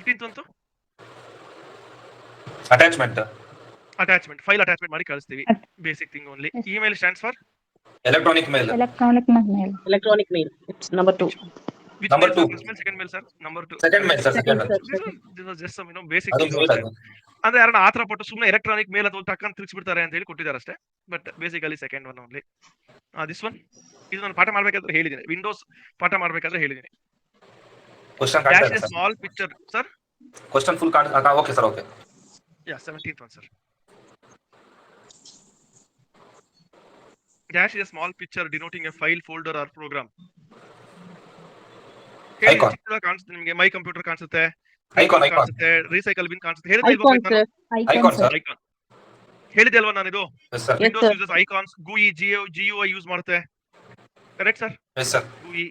15th ಅಂತೂ attachment file attachment ಮಾಡಿ ಕಳಿಸ್ತೀವಿ. Basic thing only. Email stands for electronic mail. It's number 2. which Number mail, sir? 2. First mail, second mail, sir? Number 2. Second mail, sir. Second mail. This was just some basic ಅದು things mail ಅಷ್ಟೇ. ಅದು. ಅಂದ್ರೆ ಯಾರನ್ನ ಆತರ ಪಟ್ಟು ಸುಮ್ಮನೆ electronic ಮೇಲ್ ಅಥವಾ ಟಕ್ಕನ್ ತಿರ್ಗಿಸ್ಬಿಡ್ತಾರೆ ಅಂತ ಹೇಳಿ ಕೊಟ್ಟಿದ್ದಾರೆ ಅಷ್ಟೇ. But basically second one only. This one ಇದು ನಾನು ಪಾಠ ಮಾಡ್ಬೇಕಾದ್ರೆ ಹೇಳಿದ್ದೀನಿ. ವಿಂಡೋಸ್ ಪಾಠ ಮಾಡ್ಬೇಕಾದ್ರೆ ಹೇಳಿದ್ದೀನಿ. ಕ್ವೆಶ್ಚನ್ ಕಾಣ್ತಾ Dash ಇದೆ a ಸರ್. small picture, sir. Question full ಕಾಣ್ತಾ. Okay sir, okay. Yeah, 17th one, sir. Dash is a small picture denoting a file, folder or program. Icon. ಕಾಣಿಸುತ್ತೆ ನಿಮಗೆ. ಮೈ ಕಂಪ್ಯೂಟರ್ ಕಾಣಿಸುತ್ತೆ, Icon. ಕಾಣಿಸುತ್ತೆ, ರೀಸೈಕಲ್ ಬಿನ್ ಕಾಣಿಸುತ್ತೆ. ಹೇಳಿದೆ ಇಲ್ವಾ Icon, sir. Icon, sir. Icon ಹೇಳಿದೆ ಅಲ್ವಾ ನಾನು ಇದು? Yes, sir. Yes, Windows sir. Uses icons, GUI use ಮಾಡುತ್ತೆ. Correct sir? Yes, sir. GUI